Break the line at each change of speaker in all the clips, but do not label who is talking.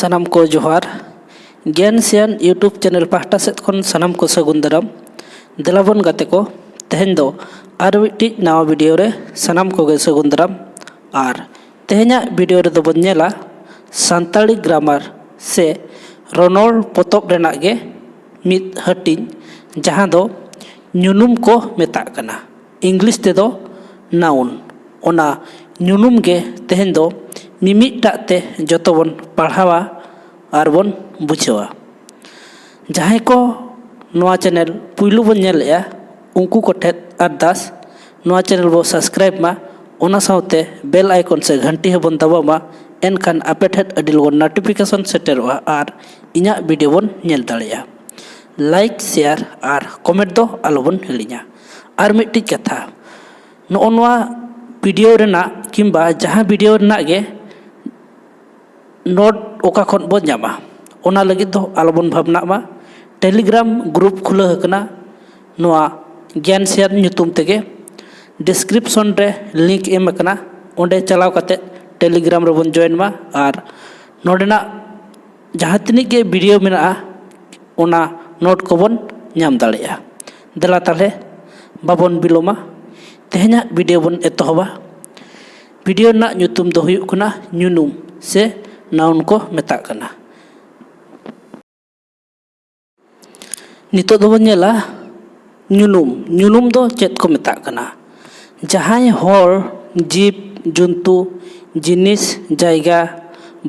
सानाम को जोहार ज्ञान सियान यूट्यूब चैनल पाहटा सेद खन सानाम को सगुन दाराम देलाबन गाते को तेहेन दो आर मिट्टी नवा वीडियो रे सानाम को गे सगुन दाराम आर तेहेन्या वीडियो रे दो बन नेला सान्ताली ग्रामार से रोनोल पोतोब रेनाग गे मिद हटिन जहां दो ᱧᱩᱱᱩᱢ को मेताग कना इंग्लिश ते दो नाउन ओना ᱧᱩᱱᱩᱢ गे तेहेन दो मिमिटाग ते जतो बन पढ़ावा आर बन बुझावा जहां को नवा चैनल पुइलु बन नेलया उनको कोठे अरदास नवा चैनल बो सब्सक्राइब मा ओना साउते बेल आइकन से घंटी हबन दबावा एनखान अपडेट अडिल बन नोटिफिकेशन सेटरवा आर इना वीडियो बन नेल दाड़िया लाइक शेयर आर कमेंट दो आलोबन हिलिया आर मिट्टी कथा नोआ वीडियो रेना किंबा जहां वीडियो रेना गे नोट ओका खन बन जामा ओना लगी दो आलोबन भावना मा टेलीग्राम ग्रुप खुला हकना नोआ ज्ञान शेयर ᱧᱩᱛᱩᱢ तेगे डिस्क्रिप्शन रे लिंक एम कना ओंडे चलाव कते टेलीग्राम रे बन जॉइन मा आर नोडेना जहां तिनी के वीडियो मेना ओना नोट को बन नाम दाड़िया देला ताले बाबन बिलोमा तेहेन्या वीडियो बन एतोहबा वीडियो ना ᱧᱩᱛᱩᱢ दो हुयुग कना ᱧᱩᱱᱩᱢ से नाउन को मेता कना नितो दो बन नेला ᱧᱩᱱᱩᱢ ᱧᱩᱱᱩᱢ दो चेत को मेता कना जहां होर जीव जंतु जिनिस जायगा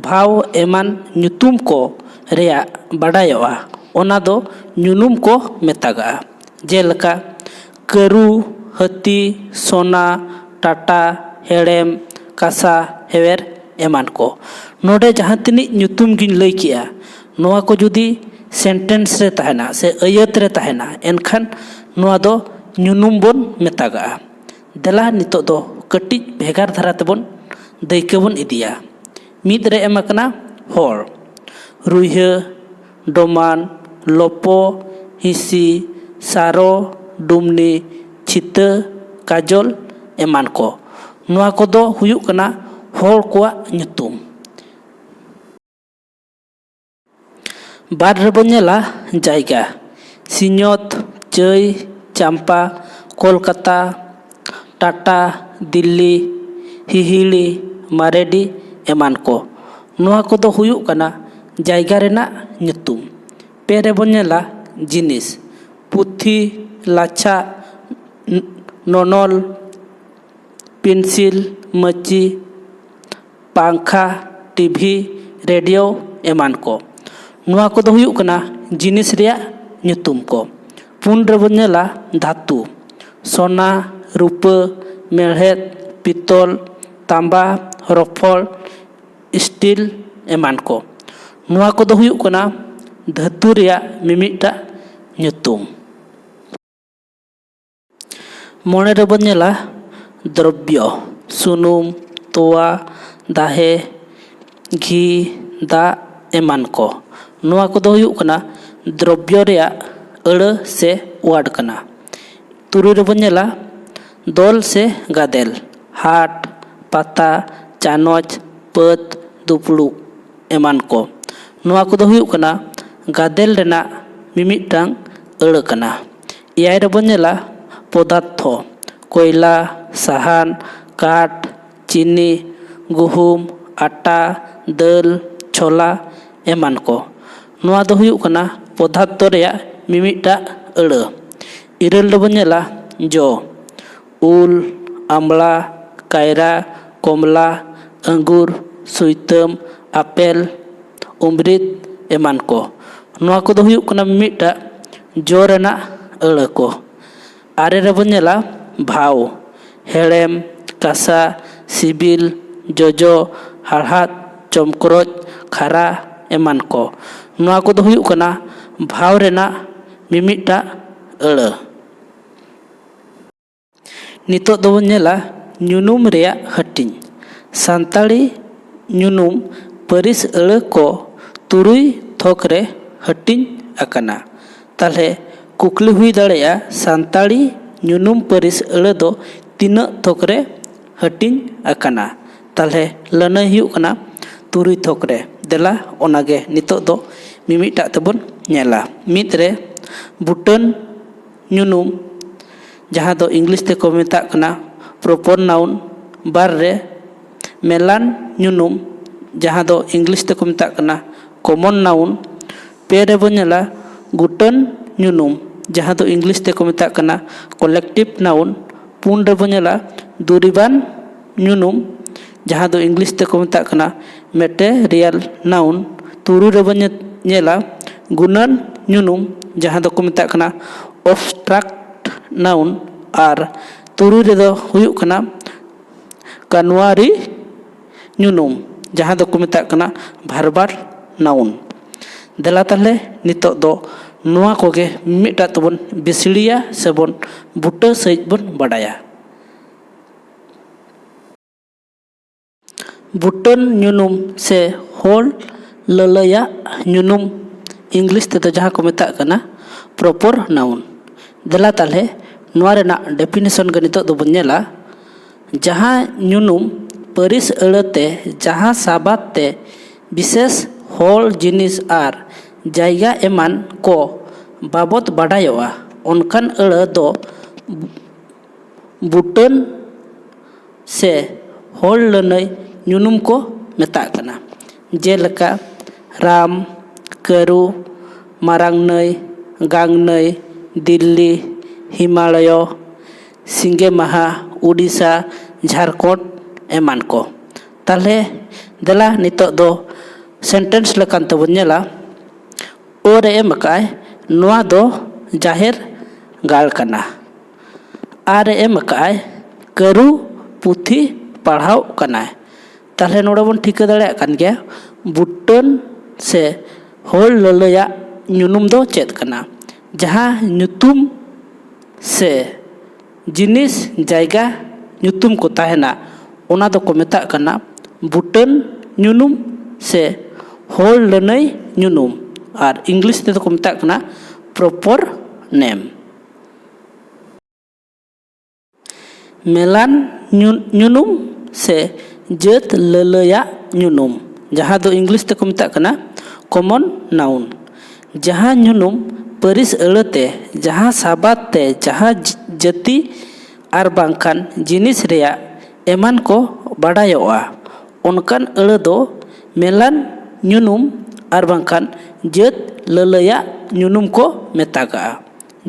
भाव एमान ᱧᱩᱛᱩᱢ को रेया बाडायोआ ओना दो ᱧᱩᱱᱩᱢ को मेतागा जेलका करू हती सोना टाटा हेड़ेम कासा हेवेर एमान को नोडे जहां तिनी ᱧᱩᱛᱩᱢ गिन लई किया नोआ को जुदी सेंटेंस रे तहना से अयत रे तहना एनखान नोआ दो ᱧᱩᱱᱩᱢ बन मेतागा देला नितो दो कटिज भेगार धारा तेबन दैके बन इदिया मिद रे एमकना होर रुइहा डोमान लोपो हिसी सारो डुमनी छिता काजल एमान को नोआ को दो हुयुग कना होर कोआ ᱧᱩᱛᱩᱢ बार रे बन नेला जायगा सिन्योत चई चांपा कोलकाता टाटा दिल्ली हिहिली मारेडी एमान को नोआ को दो हुयुग कना जायगा रेना ᱧᱩᱛᱩᱢ पे रे बन नेला जिनिस पुथी लाछा नोनल पेंसिल मची पंखा टीवी रेडियो एमान को नोआ को दो हुयुग कना जिनिस रेया ᱧᱩᱛᱩᱢ को पुन रे बन नेला धातु सोना रूपा मेढ़ेद पितल तांबा रफल स्टील एमान को नोआ को दो हुयुग कना धातु रेया मिमिटा ᱧᱩᱛᱩᱢ मोने रे बन नेला द्रव्य सुनुम तोवा दाहे घी दा एमान को नोआ को दो हुयुग कना द्रव्य रेया अड़ से वार्ड कना तुरु रे बन नेला दल से गादेल हाट पाता चानोच पद दुपड़ू एमान को नोआ को दो हुयुग कना गादेल रेना मिमिटांग अड़ कना इयाय रे बन नेला पदार्थ कोयला साहान काठ चीनी गुहुम आटा दाल छोला एमान को नोआ दो हुयुग कना पदार्थ रेया मिमिटा अड़ इरल रे बन नेला जो उल आमला कायरा कमला अंगूर सुइतम आपेल उमृत एमान को नोआ को दो हुयुग कना मिमिटा जो रेना अड़ को आरे रे बन नेला भाव हेड़ेम कासा सिबिल जोजो हाड़हात चमकरोज खारा एमान को नोआ को दो हुयुग कना भाव रेना मिमिटा अड़ नितो दो बन नेला ᱧᱩᱱᱩᱢ रेया हटिन सान्ताली ᱧᱩᱱᱩᱢ परिस अड़ को तुरुई थोक रे हटिन अकना ताले कुकली हुई दाड़ेया सान्ताली ᱧᱩᱱᱩᱢ परिस अड़ दो तीना थोक रे हटिन अकना ताले लना हुयुग कना तुरुई थोक रे ᱫᱮᱞᱟ ᱚᱱᱟᱜᱮ ᱱᱤᱛᱚᱜ ᱫᱚ ᱢᱤᱢᱤᱫᱴᱟᱜ ᱛᱮᱵᱚᱱ ᱧᱮᱞᱟ᱾ ᱢᱤᱫ ᱨᱮ ᱵᱩᱴᱟᱹᱱ ᱧᱩᱱᱩᱢ ᱡᱟᱦᱟᱸ ᱫᱚ ᱤᱝᱞᱤᱥ ᱛᱮᱠᱚ ᱢᱮᱛᱟᱜ ᱠᱟᱱᱟ ᱯᱨᱚᱯᱚᱨ ᱱᱟᱩᱱ, ᱵᱟᱨ ᱨᱮ ᱢᱮᱞᱟᱱ ᱧᱩᱱᱩᱢ ᱡᱟᱦᱟᱸ ᱫᱚ ᱤᱝᱞᱤᱥ ᱛᱮᱠᱚ ᱢᱮᱛᱟᱜ ᱠᱟᱱᱟ ᱠᱚᱢᱚᱱ ᱱᱟᱩᱱ, ᱯᱮ ᱨᱮᱵᱚᱱ ᱧᱮᱞᱟ ᱜᱩᱴᱟᱹᱱ ᱧᱩᱱᱩᱢ ᱡᱟᱦᱟᱸ ᱫᱚ ᱤᱝᱞᱤᱥ ᱛᱮᱠᱚ ᱢᱮᱛᱟᱜ ᱠᱟᱱᱟ ᱠᱚᱞᱮᱠᱴᱤᱵᱽ ᱱᱟᱩᱱ, ᱯᱩᱱ ᱨᱮᱵᱚᱱ ᱧᱮᱞᱟ ᱫᱩᱨᱤᱵᱟᱱ ᱧᱩᱱᱩᱢ ᱡᱟᱦᱟᱸ ᱫᱚ ᱤᱝᱞᱤᱥ ᱛᱮᱠᱚ ᱢᱮᱛᱟᱜ ᱠᱟᱱᱟ ᱢᱮᱴᱮᱨᱤᱭᱟᱞ ᱱᱟᱩᱱ, ᱛᱩᱨᱩᱭ ᱨᱮᱵᱚᱱ ᱧᱮᱞᱟ ᱜᱩᱱᱟᱹᱱ ᱧᱩᱱᱩᱢ ᱡᱟᱦᱟᱸ ᱫᱚᱠᱚ ᱢᱮᱛᱟᱜ ᱠᱟᱱᱟ ᱚᱵᱥᱴᱨᱟᱠᱴ ᱱᱟᱩᱱ, ᱟᱨ ᱛᱩᱨᱩᱭ ᱨᱮᱫᱚ ᱦᱩᱭᱩᱜ ᱠᱟᱱᱟ ᱠᱟᱱᱣᱟᱨᱤ ᱧᱩᱱᱩᱢ ᱡᱟᱦᱟᱸ ᱫᱚᱠᱚ ᱢᱮᱛᱟᱜ ᱠᱟᱱᱟ ᱵᱷᱟᱨᱵᱟᱨ ᱱᱟᱩᱱ᱾ ᱫᱮᱞᱟ ᱛᱟᱦᱞᱮ ᱱᱤᱛᱚᱜ ᱫᱚ ᱱᱚᱣᱟ ᱠᱚᱜᱮ ᱢᱤᱫᱴᱟᱜ ᱛᱮᱵᱚᱱ ᱵᱤᱥᱲᱤᱭᱟ ᱥᱮᱵᱚᱱ ᱵᱩᱴᱟᱹ ᱥᱟᱺᱦᱤᱡ ᱵᱚᱱ ᱵᱟᱰᱟᱭᱟ᱾ ᱵᱩᱴᱟᱹᱱ ᱧᱩᱱᱩᱢ ᱥᱮ ᱦᱚᱲ ᱞᱟᱹᱞᱟᱹᱭᱟᱜ ᱧᱩᱱᱩᱢ ᱤᱝᱞᱤᱥ ᱛᱮᱫᱚ ᱡᱟᱦᱟᱸ ᱠᱚ ᱢᱮᱛᱟᱜ ᱠᱟᱱᱟ ᱯᱨᱚᱯᱚᱨ ᱱᱟᱩᱱ᱾ ᱫᱮᱞᱟ ᱛᱟᱦᱞᱮ ᱱᱚᱣᱟ ᱨᱮᱱᱟᱜ ᱰᱮᱯᱷᱤᱱᱮᱥᱚᱱ ᱜᱮ ᱱᱤᱛᱚᱜ ᱫᱚᱵᱚᱱ ᱧᱮᱞᱟ᱾ ᱡᱟᱦᱟᱸ ᱧᱩᱱᱩᱢ ᱯᱟᱹᱨᱤᱥ ᱟᱹᱲᱟᱹᱛᱮ ᱡᱟᱦᱟᱸ ᱥᱟᱵᱟᱫ ᱛᱮ ᱵᱤᱥᱮᱥ ᱦᱚᱲ, ᱡᱤᱱᱤᱥ ᱟᱨ ᱡᱟᱭᱜᱟ ᱮᱢᱟᱱ ᱠᱚ ᱵᱟᱵᱚᱫ ᱵᱟᱰᱟᱭᱚᱜᱼᱟ ᱚᱱᱠᱟᱱ ᱟᱹᱲᱟᱹ ᱫᱚ ᱵᱩᱴᱟᱹᱱ ᱥᱮ ᱦᱚᱲ ᱞᱟᱹᱱᱟᱹᱭ ᱧᱩᱱᱩᱢ ᱠᱚ ᱢᱮᱛᱟᱜ ᱠᱟᱱᱟ᱾ ᱡᱮᱞᱮᱠᱟ ᱨᱟᱢ, ᱠᱟᱹᱨᱩ, ᱢᱟᱨᱟᱝ ᱱᱟᱹᱭ, ᱜᱟᱝ ᱱᱟᱹᱭ, ᱫᱤᱞᱞᱤ, ᱦᱤᱢᱟᱞᱚᱭ, ᱥᱤᱸᱜᱮ ᱢᱟᱦᱟ, ᱩᱲᱤᱥᱥᱟ, ᱡᱷᱟᱲᱠᱷᱚᱸᱰ ᱮᱢᱟᱱ ᱠᱚ᱾ ᱛᱟᱦᱞᱮ ᱫᱮᱞᱟ ᱱᱤᱛᱚᱜ ᱫᱚ ᱥᱮᱱᱴᱮᱱᱥ ᱞᱮᱠᱟᱱ ᱛᱮᱵᱚᱱ ᱧᱮᱞᱟ᱾ ᱚ ᱨᱮ ᱮᱢ ᱟᱠᱟᱜᱼᱟᱭ ᱱᱚᱣᱟ ᱫᱚ ᱡᱟᱦᱮᱨ ᱜᱟᱲ ᱠᱟᱱᱟ᱾ ᱟ ᱨᱮ ᱮᱢ ᱟᱠᱟᱜᱼᱟᱭ ᱠᱟᱹᱨᱩ ᱯᱩᱛᱷᱤ ᱯᱟᱲᱦᱟᱣ ᱠᱟᱱᱟᱭ᱾ ᱛᱟᱦᱞᱮ ᱱᱚᱰᱮ ᱵᱚᱱ ᱴᱷᱤᱠᱟᱹ ᱫᱟᱲᱮᱭᱟᱜ ᱠᱟᱱ ᱜᱮᱭᱟ ᱵᱩᱴᱟᱹᱱ ᱥᱮ ᱦᱚᱲ ᱞᱟᱹᱞᱟᱹᱭᱟᱜ ᱧᱩᱱᱩᱢ ᱫᱚ ᱪᱮᱫ ᱠᱟᱱᱟ? ᱡᱟᱦᱟᱸ ᱧᱩᱛᱩᱢ ᱥᱮ ᱡᱤᱱᱤᱥ, ᱡᱟᱭᱜᱟ ᱧᱩᱛᱩᱢ ko ᱛᱟᱦᱮᱱᱟ ᱚᱱᱟ ᱫᱚᱠᱚ ᱢᱮᱛᱟᱜ ᱠᱟᱱᱟ ᱵᱩᱴᱟᱹᱱ ᱧᱩᱱᱩᱢ ᱥᱮ ᱦᱚᱲ ᱞᱟᱹᱱᱟᱹᱭ ᱧᱩᱱᱩᱢ, ᱟᱨ ᱤᱝᱞᱤᱥ ᱛᱮᱫᱚ ᱠᱚ ᱢᱮᱛᱟᱜ ᱠᱟᱱᱟ ᱯᱨᱚᱯᱚᱨ ᱱᱮᱢ᱾ ᱢᱮᱞᱟᱱ ᱧᱩᱱᱩᱢ ᱥᱮ ᱡᱟᱹᱛ ᱞᱟᱹᱞᱟᱹᱭᱟᱜ ᱧᱩᱱᱩᱢ ᱡᱟᱦᱟᱸ ᱫᱚ ᱤᱝᱞᱤᱥ ᱛᱮᱠᱚ ᱢᱮᱛᱟᱜ ᱠᱟᱱᱟ ᱠᱚᱢᱚᱱ ᱱᱟᱩᱱ, ᱡᱟᱦᱟᱸ ᱧᱩᱱᱩᱢ ᱯᱟᱹᱨᱤᱥ ᱟᱹᱲᱟᱹᱛᱮ ᱡᱟᱦᱟᱸ ᱥᱟᱵᱟᱫ ᱛᱮ ᱡᱟᱦᱟᱸ ᱡᱟᱹᱛᱤ ᱟᱨ ᱵᱟᱝᱠᱷᱟᱱ ᱡᱤᱱᱤᱥ ᱨᱮᱭᱟᱜ ᱮᱢᱟᱱ ᱠᱚ ᱵᱟᱰᱟᱭᱚᱜᱼᱟ ᱚᱱᱠᱟᱱ ᱟᱹᱲᱟᱹ do ᱢᱮᱞᱟᱱ ᱧᱩᱱᱩᱢ ᱟᱨ ᱵᱟᱝᱠᱷᱟᱱ ᱡᱟᱹᱛ ᱞᱟᱹᱞᱟᱹᱭᱟᱜ ᱧᱩᱱᱩᱢ ᱠᱚ ᱢᱮᱛᱟᱜᱟᱜᱼᱟ᱾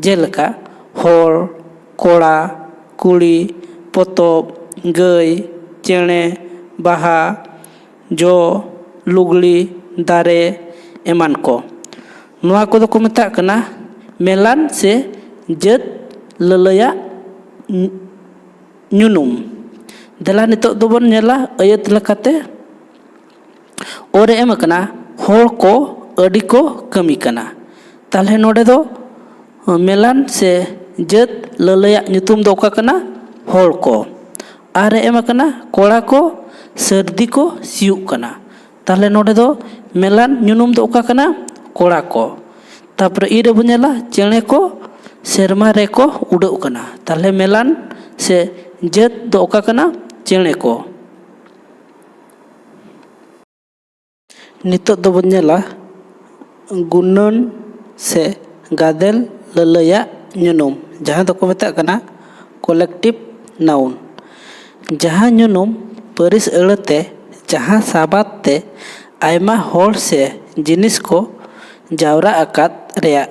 ᱡᱮᱞᱮᱠᱟ ᱦᱚᱲ, ᱠᱚᱲᱟ, ᱠᱩᱲᱤ, ᱯᱚᱛᱚᱵ, ᱜᱟᱹᱭ, ᱪᱮᱬᱮ, ᱵᱟᱦᱟ, ᱡᱚ, ᱞᱩᱜᱽᱲᱤ, ᱫᱟᱨᱮ ᱮᱢᱟᱱ ᱠᱚ᱾ ᱱᱚᱣᱟ ᱠᱚᱫᱚ ᱠᱚ ᱢᱮᱛᱟᱜ ᱠᱟᱱᱟ ᱢᱮᱞᱟᱱ ᱥᱮ ᱡᱟᱹᱛ ᱞᱟᱹᱞᱟᱹᱭᱟᱜ ᱧᱩᱱᱩᱢ᱾ ᱫᱮᱞᱟ ᱱᱤᱛᱚᱜ ᱫᱚᱵᱚᱱ ᱧᱮᱞᱟ ᱟᱹᱭᱟᱹᱛ ᱞᱮᱠᱟᱛᱮ᱾ ᱚ ᱨᱮ ᱮᱢ ᱟᱠᱟᱱᱟ ᱦᱚᱲ ᱠᱚ ᱟᱹᱰᱤ ᱠᱚ ᱠᱟᱹᱢᱤ ᱠᱟᱱᱟ᱾ ᱛᱟᱦᱞᱮ ᱱᱚᱰᱮ ᱫᱚ ᱢᱮᱞᱟᱱ ᱥᱮ ᱡᱟᱹᱛ ᱞᱟᱹᱞᱟᱹᱭᱟᱜ ᱧᱩᱛᱩᱢ ᱫᱚ ᱚᱠᱟ ᱠᱟᱱᱟ? ᱦᱚᱲ ᱠᱚ᱾ ᱟ ᱨᱮ ᱮᱢ ᱟᱠᱟᱱᱟ ᱠᱚᱲᱟ ᱠᱚ ᱥᱟᱹᱨᱫᱤ ᱠᱚ ᱥᱤᱭᱳᱜ ᱠᱟᱱᱟ᱾ ᱛᱟᱦᱞᱮ ᱱᱚᱰᱮ ᱫᱚ ᱢᱮᱞᱟᱱ ᱧᱩᱱᱩᱢ ᱫᱚ ᱚᱠᱟ ᱠᱟᱱᱟ? ᱠᱚᱲᱟ ᱠᱚ᱾ ᱛᱟᱨᱯᱚᱨᱮ ᱤ ᱨᱮᱵᱚᱱ ᱧᱮᱞᱟ ᱪᱮᱬᱮ ᱠᱚ ᱥᱮᱨᱢᱟ ᱨᱮᱠᱚ ᱩᱰᱟᱹᱜ ᱠᱟᱱᱟ᱾ ᱛᱟᱦᱞᱮ ᱢᱮᱞᱟᱱ ᱥᱮ ᱡᱟᱹᱛ ᱫᱚ ᱚᱠᱟ ᱠᱟᱱᱟ? ᱪᱮᱬᱮ ᱠᱚ᱾ ᱱᱤᱛᱚᱜ ᱫᱚᱵᱚᱱ ᱧᱮᱞᱟ ᱜᱩᱱᱟᱹᱱ ᱥᱮ ᱜᱟᱫᱮᱞ ᱞᱟᱹᱞᱟᱹᱭᱟᱜ ᱧᱩᱱᱩᱢ ᱡᱟᱦᱟᱸ ᱫᱚᱠᱚ ᱢᱮᱛᱟᱜ ᱠᱟᱱᱟ ᱠᱚᱞᱮᱠᱴᱤᱵᱽ ᱱᱟᱩᱱ, ᱡᱟᱦᱟᱸ ᱧᱩᱱᱩᱢ ᱯᱟᱹᱨᱤᱥ ᱟᱹᱲᱟᱹᱛᱮ ᱡᱟᱦᱟᱸ ᱥᱟᱵᱟᱫ ᱛᱮ ᱟᱭᱢᱟ ᱦᱚᱲ ᱥᱮ ᱡᱤᱱᱤᱥ ko ᱡᱟᱣᱨᱟ ᱟᱠᱟᱫ ᱨᱮᱭᱟᱜ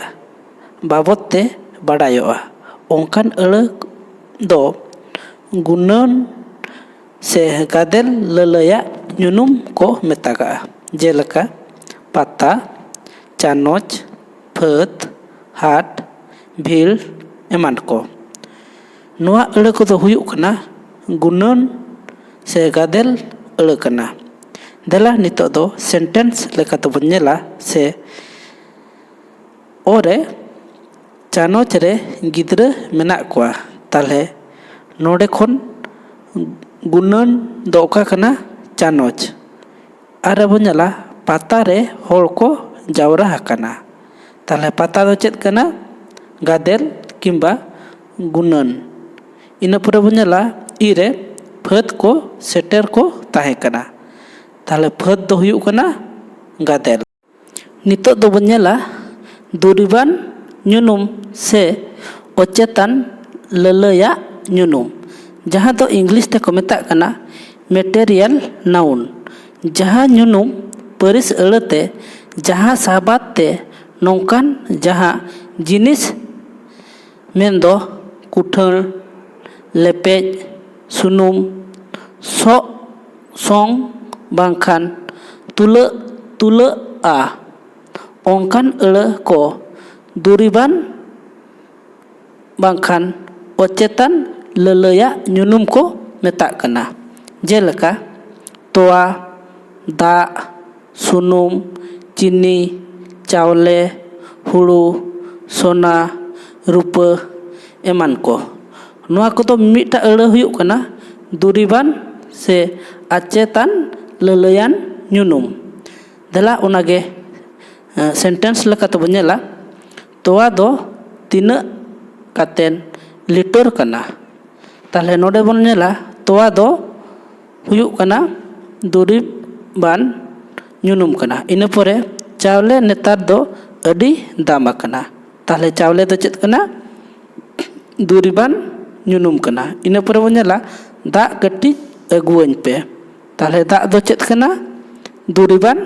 ᱵᱟᱵᱚᱫ ᱛᱮ ᱵᱟᱰᱟᱭᱚᱜᱼᱟ ᱚᱱᱠᱟᱱ ᱟᱹᱲᱟᱹ do ᱜᱩᱱᱟᱹᱱ ᱥᱮ ᱜᱟᱫᱮᱞ ᱞᱟᱹᱞᱟᱹᱭᱟᱜ ᱧᱩᱱᱩᱢ ko ᱢᱮᱛᱟᱜᱟᱜᱼᱟ᱾ ᱡᱮᱞᱮᱠᱟ ᱯᱟᱛᱟ, ᱪᱟᱱᱚᱪ, ᱯᱷᱟᱹᱫ, ᱦᱟᱴ, ᱵᱷᱤᱲ ᱮᱢᱟᱱ ko᱾ ᱱᱚᱣᱟ ᱟᱹᱲᱟᱹ ᱠᱚᱫᱚ ᱦᱩᱭᱩᱜ ᱠᱟᱱᱟ ᱜᱩᱱᱟᱹᱱ ᱥᱮ ᱜᱟᱫᱮᱞ ᱟᱹᱲᱟᱹ ᱠᱟᱱᱟ᱾ ᱫᱮᱞᱟ ᱱᱤᱛᱚᱜ ᱫᱚ ᱥᱮᱱᱴᱮᱱᱥ ᱞᱮᱠᱟ ᱛᱮᱵᱚᱱ ᱧᱮᱞᱟ ᱥᱮ ᱚ ᱨᱮ ᱪᱟᱱᱚᱪ ᱨᱮ ᱜᱤᱫᱽᱨᱟᱹ ᱢᱮᱱᱟᱜ ᱠᱚᱣᱟ᱾ ᱛᱟᱦᱞᱮ ᱱᱚᱰᱮ ᱠᱷᱚᱱ ᱜᱩᱱᱟᱹᱱ ᱫᱚ ᱚᱠᱟ ᱠᱟᱱᱟ? ᱪᱟᱱᱚᱪ᱾ ᱟᱨ ᱨᱮᱵᱚᱱ ᱧᱮᱞᱟ ᱯᱟᱛᱟ ᱨᱮ ᱦᱚᱲ ko ᱡᱟᱣᱨᱟ ᱟᱠᱟᱱᱟ᱾ ᱛᱟᱦᱞᱮ ᱯᱟᱛᱟ ᱫᱚ ᱪᱮᱫ ᱠᱟᱱᱟ? ᱜᱟᱫᱮᱞ ᱠᱤᱝᱵᱟ ᱜᱩᱱᱟᱹᱱ᱾ ᱤᱱᱟᱹ ᱯᱚᱨᱮ ᱵᱚᱱ ᱧᱮᱞᱟ ᱤ ᱨᱮ ᱯᱷᱟᱹᱫ ko ᱥᱮᱴᱮᱨ ko ᱛᱟᱦᱮᱸ ᱠᱟᱱᱟ᱾ ᱛᱟᱦᱞᱮ ᱯᱷᱟᱹᱫ ᱫᱚ ᱦᱩᱭᱩᱜ ᱠᱟᱱᱟ ᱜᱟᱫᱮᱞ᱾ ᱱᱤᱛᱚᱜ ᱫᱚᱵᱚᱱ ᱧᱮᱞᱟ ᱫᱩᱨᱤᱵᱟᱱ ᱧᱩᱱᱩᱢ ᱥᱮ ᱚᱪᱮᱛᱟᱱ ᱞᱟᱹᱞᱟᱹᱭᱟᱜ ᱧᱩᱱᱩᱢ, ᱡᱟᱦᱟᱸ ᱫᱚ ᱤᱝᱞᱤᱥ ᱛᱮᱠᱚ ᱢᱮᱛᱟᱜ ᱠᱟᱱᱟ ᱢᱮᱴᱮᱨᱤᱭᱟᱞ ᱱᱟᱩᱱ, ᱡᱟᱦᱟᱸ ᱧᱩᱱᱩᱢ ᱯᱟᱹᱨᱤᱥ ᱟᱹᱲᱟᱹᱛᱮ ᱡᱟᱦᱟᱸ ᱥᱟᱵᱟᱫ ᱛᱮ ᱱᱚᱝᱠᱟᱱ ᱡᱟᱦᱟᱸ ᱡᱤᱱᱤᱥ ᱢᱮᱱᱫᱚ ᱠᱩᱴᱷᱟᱹᱲ, ᱞᱮᱯᱮᱡ, ᱥᱩᱱᱩᱢ, ᱥᱚᱝ ᱵᱟᱝᱠᱷᱟᱱ ᱛᱩᱞᱟᱹᱜᱼᱟ, ᱚᱱᱠᱟᱱ ᱟᱹᱲᱟᱹ ᱠᱚ ᱫᱩᱨᱤᱵᱟᱱ ᱵᱟᱝᱠᱷᱟᱱ ᱚᱪᱮᱛᱟᱱ ᱞᱟᱹᱞᱟᱹᱭᱟᱜ ᱧᱩᱱᱩᱢ ᱠᱚ ᱢᱮᱛᱟᱜ ᱠᱟᱱᱟ᱾ ᱡᱮᱞᱮᱠᱟ ᱛᱚᱣᱟ, ᱫᱟᱜ, ᱥᱩᱱᱩᱢ, ᱪᱤᱱᱤ, ᱪᱟᱣᱞᱮ, ᱦᱩᱲᱩ, ᱥᱳᱱᱟ, ᱨᱩᱯᱟᱹ ᱮᱢᱟᱱ ᱠᱚ᱾ ᱱᱚᱣᱟ ᱠᱚᱫᱚ ᱢᱤᱫᱴᱟᱜ ᱟᱹᱲᱟᱹ ᱦᱩᱭᱩᱜ ᱠᱟᱱᱟ ᱫᱩᱨᱤᱵᱟᱱ ᱥᱮ ᱚᱪᱮᱛᱟᱱ ᱞᱟᱹᱞᱟᱹᱭᱟᱱ ᱧᱩᱱᱩᱢ᱾ ᱫᱮᱞᱟ ᱚᱱᱟᱜᱮ ᱥᱮᱱᱴᱮᱱᱥ ᱞᱮᱠᱟ ᱛᱮᱵᱚᱱ ᱧᱮᱞᱟ, ᱛᱚᱣᱟ ᱫᱚ ᱛᱤᱱᱟᱹᱜ ᱠᱟᱛᱮᱱ ᱞᱤᱴᱟᱨ ᱠᱟᱱᱟ? ᱛᱟᱦᱞᱮ ᱱᱚᱰᱮ ᱵᱚᱱᱧᱮᱞᱟ ᱛᱚᱣᱟ ᱫᱚ ᱦᱩᱭᱩᱜ ᱠᱟᱱᱟ ᱫᱩᱨᱤᱵᱟᱱ ᱧᱩᱱᱩᱢ ᱠᱟᱱᱟ᱾ ᱤᱱᱟᱹ ᱯᱚᱨᱮ ᱪᱟᱣᱞᱮ ᱱᱮᱛᱟᱨ ᱫᱚ ᱟᱹᱰᱤ ᱫᱟᱢ ᱟᱠᱟᱱᱟ, ᱛᱟᱦᱞᱮ ᱪᱟᱣᱞᱮ ᱫᱚ ᱪᱮᱫ ᱠᱟᱱᱟ? ᱫᱩᱨᱤᱵᱟᱱ ᱧᱩᱱᱩᱢ ᱠᱟᱱᱟ᱾ ᱤᱱᱟᱹ ᱯᱚᱨᱮ ᱵᱚᱱ ᱧᱮᱞᱟ ᱫᱟᱜ ᱠᱟᱹᱴᱤᱡ ᱟᱹᱜᱩᱣᱟᱹᱧ ᱯᱮ, ᱛᱟᱦᱞᱮ ᱫᱟᱜ ᱫᱚ ᱪᱮᱫ ᱠᱟᱱᱟ? ᱫᱩᱨᱤᱵᱟᱱ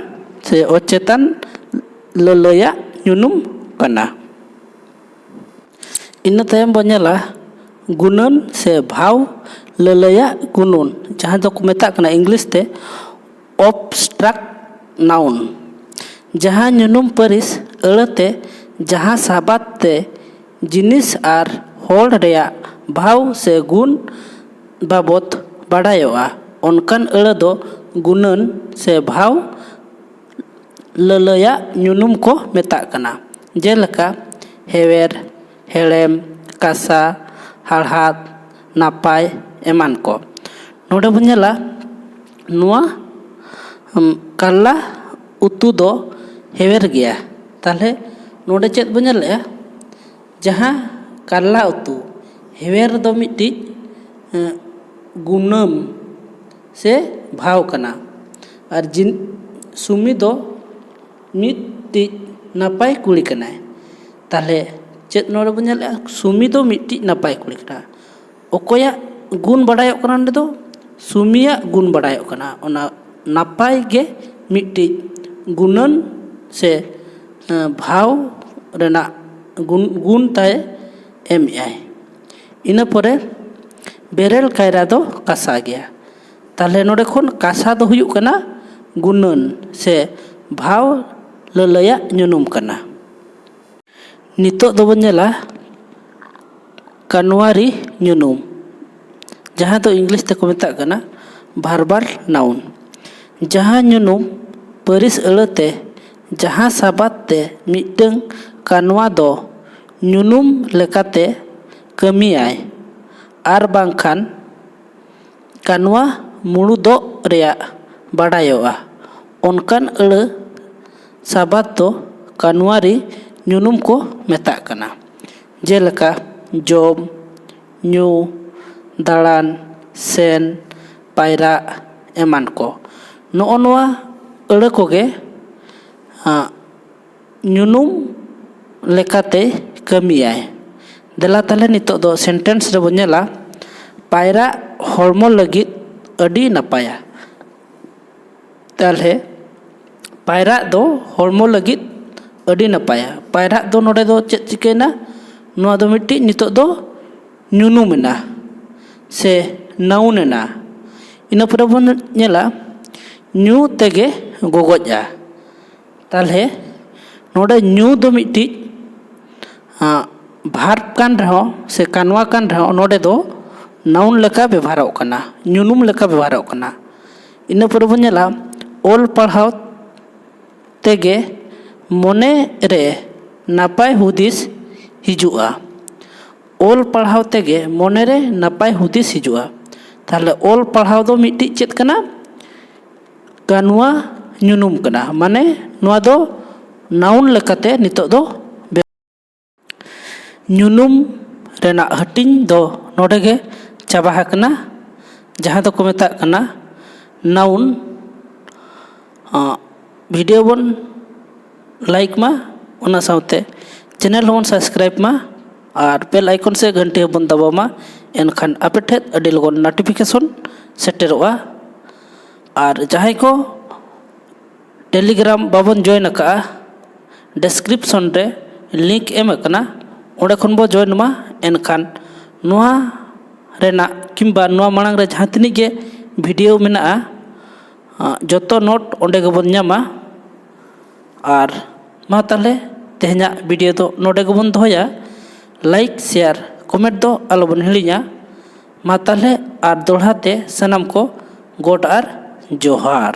ᱥᱮ ᱚᱪᱮᱛᱟᱱ ᱞᱟᱹᱞᱟᱹᱭᱟᱜ ᱧᱩᱱᱩᱢ ᱠᱟᱱᱟ᱾ ᱤᱱᱟᱹ ᱛᱟᱭᱚᱢ ᱵᱚᱱ ᱧᱮᱞᱟ ᱜᱩᱱᱟᱹᱱ ᱥᱮ ᱵᱷᱟᱣ ᱞᱟᱹᱞᱟᱹᱭᱟᱜ ᱜᱩᱱᱟᱹᱱ, ᱡᱟᱦᱟᱸ ᱫᱚᱠᱚ ᱢᱮᱛᱟᱜ ᱠᱟᱱᱟ ᱤᱝᱞᱤᱥ ᱛᱮ ᱚᱵᱥᱴᱨᱟᱠᱴ ᱱᱟᱩᱱ, ᱡᱟᱦᱟᱸ ᱧᱩᱱᱩᱢ ᱯᱟᱹᱨᱤᱥ ᱟᱹᱲᱟᱹᱛᱮ ᱡᱟᱦᱟᱸ ᱥᱟᱵᱟᱫ ᱛᱮ ᱡᱤᱱᱤᱥ ᱟᱨ ᱦᱚᱲ ᱨᱮᱭᱟᱜ ᱵᱷᱟᱣ ᱥᱮ ᱜᱩᱱ ᱵᱟᱵᱚᱫ ᱵᱟᱰᱟᱭᱚᱜᱼᱟ, ᱚᱱᱠᱟᱱ ᱟᱹᱲᱟᱹ ᱫᱚ ᱜᱩᱱᱟᱹᱱ ᱥᱮ ᱵᱷᱟᱣ ᱞᱟᱹᱞᱟᱹᱭᱟᱜ ᱧᱩᱱᱩᱢ ᱠᱚ ᱢᱮᱛᱟᱜ ᱠᱟᱱᱟ᱾ ᱡᱮᱞᱮᱠᱟ ᱦᱮᱣᱮᱨ, ᱦᱮᱲᱮᱢ, ᱠᱟᱥᱟ, ᱦᱟᱲᱦᱟᱫ, ᱱᱟᱯᱟᱭ ᱮᱢᱟᱱ ᱠᱚ᱾ ᱱᱚᱰᱮ ᱵᱚᱱᱧᱮᱞᱟ ᱱᱚᱣᱟ ᱠᱟᱨᱞᱟ ᱩᱛᱩ ᱫᱚ ᱦᱮᱣᱮᱨ ᱜᱮᱭᱟ, ᱛᱟᱦᱞᱮ ᱱᱚᱰᱮ ᱪᱮᱫ ᱵᱚᱱ ᱧᱮᱞᱮᱜᱼᱟ? ᱡᱟᱦᱟᱸ ᱠᱟᱨᱞᱟ ᱩᱛᱩ ᱦᱮᱣᱮᱨ ᱫᱚ ᱢᱤᱫᱴᱤᱡ ᱜᱩᱱᱟᱹᱱ ᱥᱮ ᱵᱷᱟᱣ ᱠᱟᱱᱟ, ᱟᱨ ᱥᱩᱢᱤ ᱫᱚ ᱢᱤᱫᱴᱤᱡ ᱱᱟᱯᱟᱭ ᱠᱩᱲᱤ ᱠᱟᱱᱟᱭ᱾ ᱛᱟᱦᱞᱮ ᱪᱮᱫ ᱱᱚᱰᱮ ᱵᱚᱱ ᱧᱮᱞᱮᱜᱼᱟ? ᱥᱩᱢᱤ ᱫᱚ ᱢᱤᱫᱴᱤᱡ ᱱᱟᱯᱟᱭ ᱠᱩᱲᱤ ᱠᱟᱱᱟ᱾ ᱚᱠᱚᱭᱟᱜ ᱜᱩᱱ ᱵᱟᱰᱟᱭᱚᱜ ᱠᱟᱱᱟ? ᱱᱚᱰᱮ ᱫᱚ ᱥᱩᱢᱤᱭᱟᱜ गुण बढ़ायोग कना ओना नापाय गे मिट्टी गुणन से भाव रेना गुण ताय एम आय इना परे बेरेल कायरा दो कासा गया ताले नोडे खोन कासा दो हुयुग कना गुणन से भाव ललया ᱧᱩᱱᱩᱢ कना नितो दो बनेला कानवारी ᱧᱩᱱᱩᱢ जहाँ तो इंग्लिश ते को मेता कना भारबार नाउन जहाँ ᱧᱩᱱᱩᱢ परिस अड़ते जहाँ साबाते मिटंग कानवा दो ᱧᱩᱱᱩᱢ लेकाते कमियाय आर बांखान कानवा मुड़ुदो रेया बाडायोआ ओनकान अड़ साबात दो कानवारी ᱧᱩᱱᱩᱢ को मेता कना जेलका जोम ᱧᱩ दाड़ान सेन पायरा एमान को नोआ नोआ अड़ कोगे ᱧᱩᱱᱩᱢ लेकाते कमियाय देला ताले नितो दो सेंटेंस रे बनेला पायरा हॉर्मो लगित अडी नपाया ताले पायरा दो हॉर्मो लगित अडी नपाया पायरा दो नोडे दो चेत चिकेना नोआ दो मिट्टी नितो दो ᱧᱩᱱᱩᱢᱮᱱᱟ से नाउनेना इना परे बन नेला ᱧᱩ तेगे गोगोजा ताले नोडे ᱧᱩ दो मिट्टी भार्ब कान रहो से कानवा कान रहो नोडे दो नाउन लेका व्यवहारों कना ᱧᱩᱱᱩᱢ लेका व्यवहारों कना इना परे बन नेला ओल पढ़ाव तेगे मोने रे नापाय हुदिस हिजुआ ओल पढ़ाव तेगे मोने रे नापाय हुदिस हिजुआ ताले ओल पढ़ाव दो मिट्टी चेत कना कानवा ᱧᱩᱱᱩᱢ कना माने नोआ दो नाउन लेकाते नितो दो ᱧᱩᱱᱩᱢ रेना हटिंग दो नोडेगे चाबा हकना जहाँ तो को मेता कना नाउन वीडियो बन लाइक मा ओना साउते चैनल होबन सब्सक्राइब मा और बेल आइकन से घंटी होबन दबाव मा एनखान आपे ठेद अडी लगन नोटिफिकेशन सेटेरोआ। और जहां को टेलीग्राम बाबन जॉइन का डिस्क्रिप्शन रे लिंक एम कना ओंडे खन बो जॉइन मा एनखान नुआ रेना किंबा नुआ मांग रे जहां तिनी गे वीडियो मेना जतो नोट ओंडे गबन ᱧᱟᱢᱟ। और मा ताले तेहना वीडियो तो नोडे गबन दोया लाइक शेयर कमेंट दो आलोबन हिलिया। मा ताले और दोड़ाते सनम को गोट और जोहार।